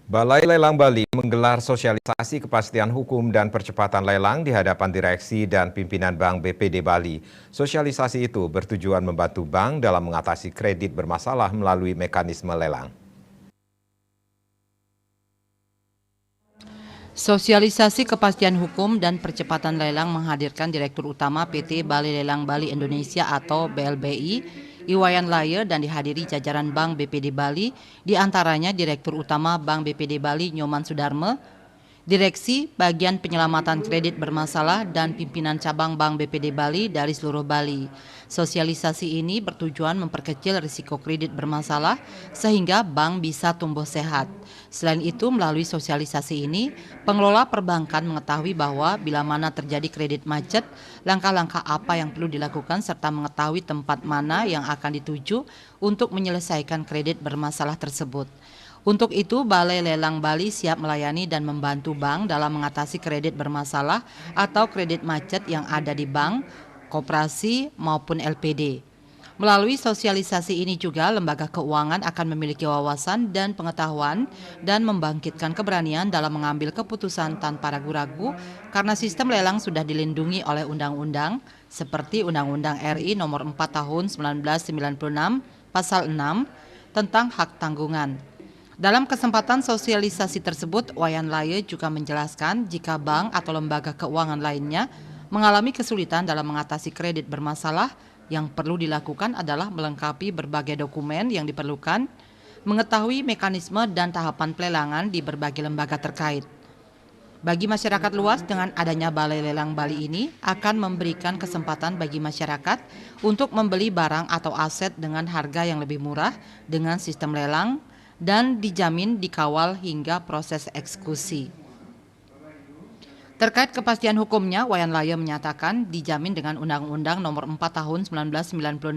Balai Lelang Bali menggelar sosialisasi kepastian hukum dan percepatan lelang di hadapan direksi dan pimpinan Bank BPD Bali. Sosialisasi itu bertujuan membantu bank dalam mengatasi kredit bermasalah melalui mekanisme lelang. Sosialisasi kepastian hukum dan percepatan lelang menghadirkan Direktur Utama PT Balai Lelang Bali Indonesia atau BLBI, Iwayan Laya, dan dihadiri jajaran Bank BPD Bali, diantaranya Direktur Utama Bank BPD Bali Nyoman Sudarme, Direksi Bagian Penyelamatan Kredit Bermasalah, dan pimpinan cabang Bank BPD Bali dari seluruh Bali. Sosialisasi ini bertujuan memperkecil risiko kredit bermasalah sehingga bank bisa tumbuh sehat. Selain itu, melalui sosialisasi ini, pengelola perbankan mengetahui bahwa bila mana terjadi kredit macet, langkah-langkah apa yang perlu dilakukan serta mengetahui tempat mana yang akan dituju untuk menyelesaikan kredit bermasalah tersebut. Untuk itu, Balai Lelang Bali siap melayani dan membantu bank dalam mengatasi kredit bermasalah atau kredit macet yang ada di bank, koperasi, maupun LPD. Melalui sosialisasi ini juga, lembaga keuangan akan memiliki wawasan dan pengetahuan dan membangkitkan keberanian dalam mengambil keputusan tanpa ragu-ragu karena sistem lelang sudah dilindungi oleh undang-undang seperti Undang-Undang RI Nomor 4 Tahun 1996 Pasal 6 tentang hak tanggungan. Dalam kesempatan sosialisasi tersebut, Wayan Laya juga menjelaskan jika bank atau lembaga keuangan lainnya mengalami kesulitan dalam mengatasi kredit bermasalah, yang perlu dilakukan adalah melengkapi berbagai dokumen yang diperlukan, mengetahui mekanisme dan tahapan pelelangan di berbagai lembaga terkait. Bagi masyarakat luas, dengan adanya Balai Lelang Bali ini akan memberikan kesempatan bagi masyarakat untuk membeli barang atau aset dengan harga yang lebih murah dengan sistem lelang dan dijamin dikawal hingga proses eksekusi. Terkait kepastian hukumnya, Wayan Laya menyatakan dijamin dengan Undang-Undang Nomor 4 Tahun 1996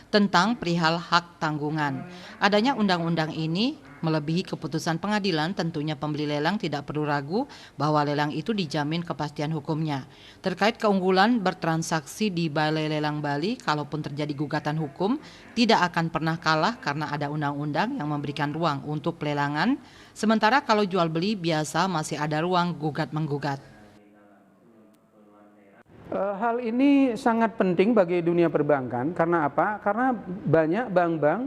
tentang perihal hak tanggungan. Adanya undang-undang ini melebihi keputusan pengadilan, tentunya pembeli lelang tidak perlu ragu bahwa lelang itu dijamin kepastian hukumnya. Terkait keunggulan bertransaksi di Balai Lelang Bali, kalaupun terjadi gugatan hukum, tidak akan pernah kalah karena ada undang-undang yang memberikan ruang untuk pelelangan, sementara kalau jual beli biasa masih ada ruang gugat-menggugat. Hal ini sangat penting bagi dunia perbankan. Karena apa? Karena banyak bank-bank,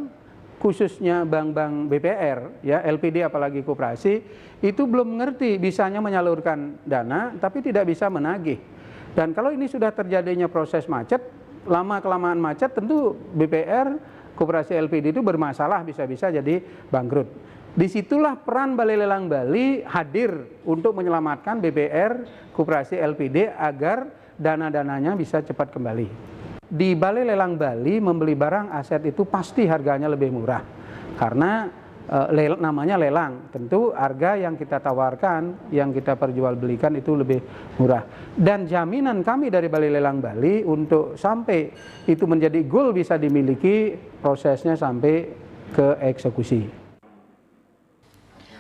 khususnya bank-bank BPR, ya LPD apalagi koperasi, itu belum mengerti bisanya menyalurkan dana, tapi tidak bisa menagih. Dan kalau ini sudah terjadinya proses macet, lama-kelamaan macet, tentu BPR, koperasi LPD itu bermasalah, bisa-bisa jadi bangkrut. Disitulah peran Balai Lelang Bali hadir untuk menyelamatkan BPR, koperasi LPD agar dana-dananya bisa cepat kembali. Di Balai Lelang Bali membeli barang aset itu pasti harganya lebih murah karena namanya lelang, tentu harga yang kita tawarkan, yang kita perjualbelikan itu lebih murah. Dan jaminan kami dari Balai Lelang Bali untuk sampai itu menjadi goal bisa dimiliki, prosesnya sampai ke eksekusi.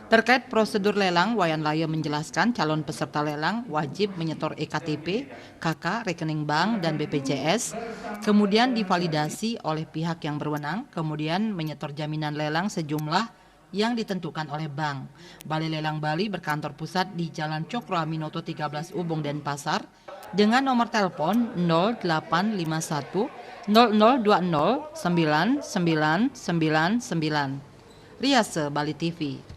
Terkait prosedur lelang, Wayan Laya menjelaskan calon peserta lelang wajib menyetor EKTP, KK, rekening bank, dan BPJS, kemudian divalidasi oleh pihak yang berwenang, kemudian menyetor jaminan lelang sejumlah yang ditentukan oleh bank. Balai Lelang Bali berkantor pusat di Jalan Cokro Aminoto 13 Ubung, Denpasar, dengan nomor telepon 0851 0020 9999. Riase Bali TV.